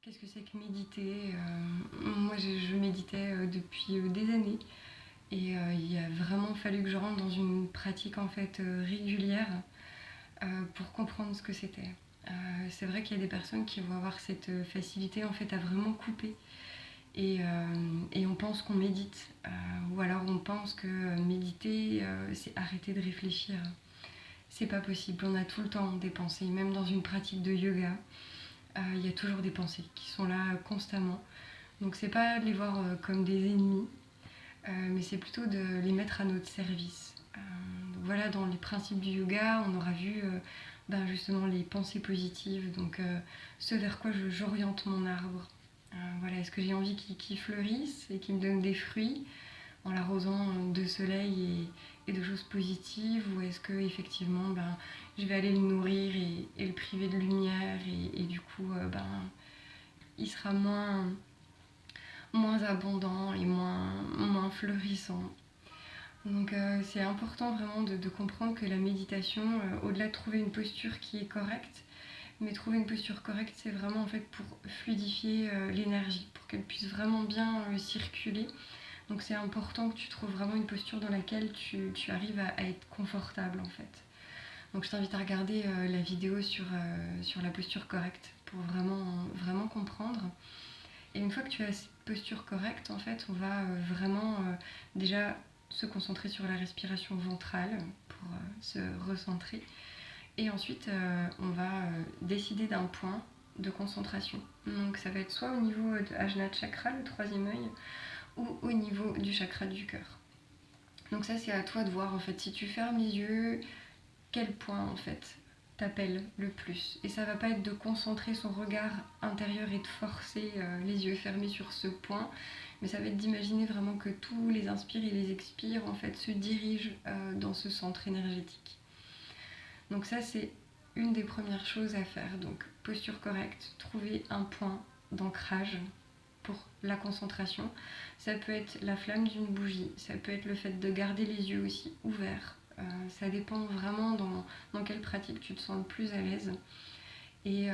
Qu'est-ce que c'est que méditer? Moi, je méditais depuis des années et il a vraiment fallu que je rentre dans une pratique en fait régulière pour comprendre ce que c'était. C'est vrai qu'il y a des personnes qui vont avoir cette facilité en fait à vraiment couper et on pense qu'on médite ou alors on pense que méditer c'est arrêter de réfléchir. C'est pas possible, on a tout le temps des pensées, même dans une pratique de yoga. Il y a toujours des pensées qui sont là constamment. Donc c'est pas de les voir comme des ennemis, mais c'est plutôt de les mettre à notre service. Donc voilà, dans les principes du yoga, on aura vu justement les pensées positives, donc ce vers quoi j'oriente mon arbre. Voilà, est-ce que j'ai envie qu'il fleurisse et qu'il me donne des fruits en l'arrosant de soleil et de choses positives, ou est-ce que effectivement je vais aller le nourrir et le priver de lumière et du coup il sera moins abondant et moins fleurissant. Donc c'est important vraiment de comprendre que la méditation, au-delà de trouver une posture qui est correcte, mais trouver une posture correcte, c'est vraiment en fait pour fluidifier l'énergie, pour qu'elle puisse vraiment bien circuler. Donc c'est important que tu trouves vraiment une posture dans laquelle tu arrives à être confortable en fait. Donc je t'invite à regarder la vidéo sur la posture correcte pour vraiment comprendre. Et une fois que tu as cette posture correcte, en fait, on va vraiment déjà se concentrer sur la respiration ventrale pour se recentrer. Et ensuite, on va décider d'un point de concentration. Donc ça va être soit au niveau de Ajna Chakra, le troisième œil, ou au niveau du chakra du cœur. Donc ça, c'est à toi de voir en fait. Si tu fermes les yeux, quel point en fait t'appelle le plus. Et ça va pas être de concentrer son regard intérieur et de forcer les yeux fermés sur ce point, mais ça va être d'imaginer vraiment que tous les inspires et les expires en fait se dirigent dans ce centre énergétique. Donc ça, c'est une des premières choses à faire. Donc posture correcte, trouver un point d'ancrage pour la concentration. Ça peut être la flamme d'une bougie, ça peut être le fait de garder les yeux aussi ouverts. Ça dépend vraiment dans quelle pratique tu te sens le plus à l'aise. Et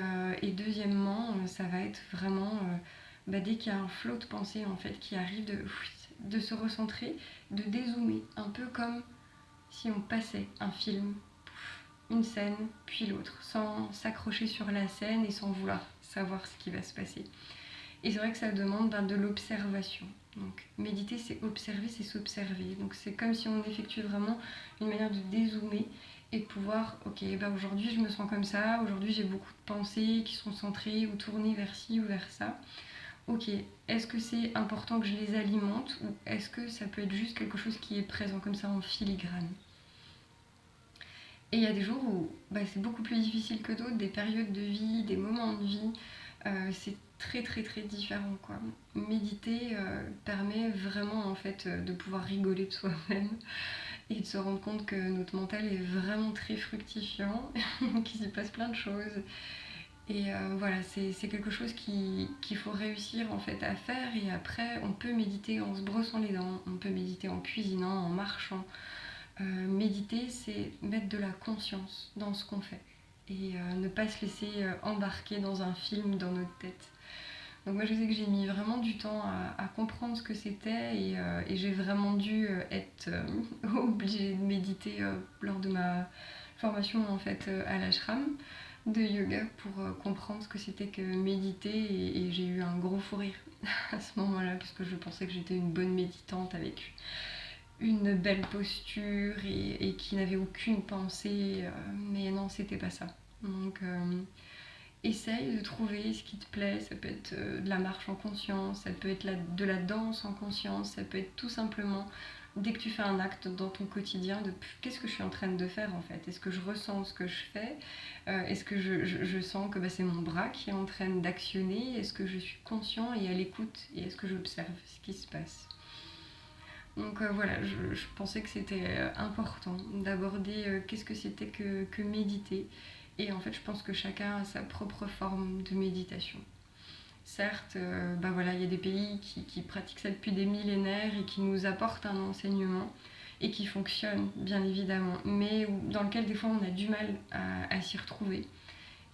deuxièmement, ça va être vraiment dès qu'il y a un flot de pensée en fait qui arrive de se recentrer, de dézoomer, un peu comme si on passait un film, une scène puis l'autre, sans s'accrocher sur la scène et sans vouloir savoir ce qui va se passer. Et c'est vrai que ça demande de l'observation. Donc méditer, c'est observer, c'est s'observer. Donc c'est comme si on effectuait vraiment une manière de dézoomer et de pouvoir, ok, aujourd'hui je me sens comme ça, aujourd'hui j'ai beaucoup de pensées qui sont centrées ou tournées vers ci ou vers ça. Ok, est-ce que c'est important que je les alimente ou est-ce que ça peut être juste quelque chose qui est présent comme ça en filigrane? Et il y a des jours où c'est beaucoup plus difficile que d'autres, des périodes de vie, des moments de vie, c'est très très très différent quoi. Méditer permet vraiment en fait de pouvoir rigoler de soi-même et de se rendre compte que notre mental est vraiment très fructifiant, qu'il s'y passe plein de choses. Et voilà, c'est quelque chose qu'il faut réussir en fait à faire. Et après, on peut méditer en se brossant les dents, on peut méditer en cuisinant, en marchant. Méditer, c'est mettre de la conscience dans ce qu'on fait et ne pas se laisser embarquer dans un film dans notre tête. Donc moi je sais que j'ai mis vraiment du temps à comprendre ce que c'était et j'ai vraiment dû être obligée de méditer lors de ma formation en fait à l'ashram de yoga pour comprendre ce que c'était que méditer et j'ai eu un gros fou rire à ce moment-là parce que je pensais que j'étais une bonne méditante avec une belle posture et qui n'avait aucune pensée, mais non, c'était pas ça. Donc, essaye de trouver ce qui te plaît. Ça peut être de la marche en conscience, ça peut être de la danse en conscience, ça peut être tout simplement dès que tu fais un acte dans ton quotidien de qu'est-ce que je suis en train de faire en fait. Est-ce que je ressens ce que je fais? Est-ce que je sens que c'est mon bras qui est en train d'actionner? Est-ce que je suis conscient et à l'écoute? Et est-ce que j'observe ce qui se passe? Donc voilà, je pensais que c'était important d'aborder qu'est-ce que c'était que méditer. Et en fait, je pense que chacun a sa propre forme de méditation. Certes, voilà, il y a des pays qui pratiquent ça depuis des millénaires et qui nous apportent un enseignement et qui fonctionnent, bien évidemment, mais dans lequel des fois on a du mal à s'y retrouver.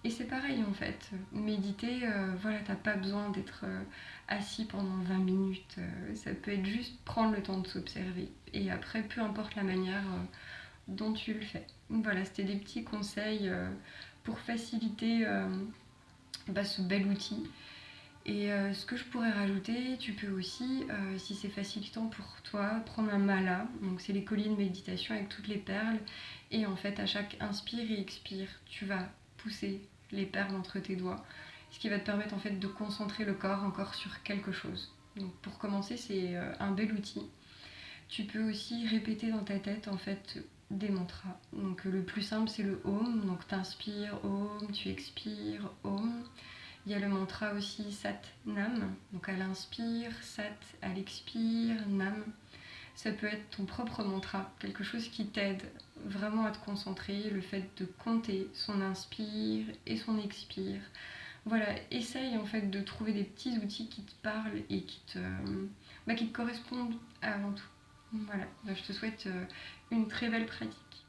Et c'est pareil en fait, méditer, voilà, t'as pas besoin d'être assis pendant 20 minutes, ça peut être juste prendre le temps de s'observer. Et après, peu importe la manière dont tu le fais. Voilà, c'était des petits conseils pour faciliter ce bel outil. Et ce que je pourrais rajouter, tu peux aussi, si c'est facilitant pour toi, prendre un mala. Donc c'est les colliers de méditation avec toutes les perles. Et en fait, à chaque inspire et expire, tu vas pousser les perles entre tes doigts. Ce qui va te permettre en fait de concentrer le corps encore sur quelque chose. Donc pour commencer, c'est un bel outil. Tu peux aussi répéter dans ta tête en fait des mantras. Donc le plus simple c'est le Om. Donc t'inspires Om, tu expires Om. Il y a le mantra aussi Sat Nam. Donc à l'inspire, Sat, à l'expire, Nam. Ça peut être ton propre mantra, quelque chose qui t'aide vraiment à te concentrer, le fait de compter son inspire et son expire. Voilà, essaye en fait de trouver des petits outils qui te parlent et qui te correspondent avant tout. Voilà, je te souhaite une très belle pratique.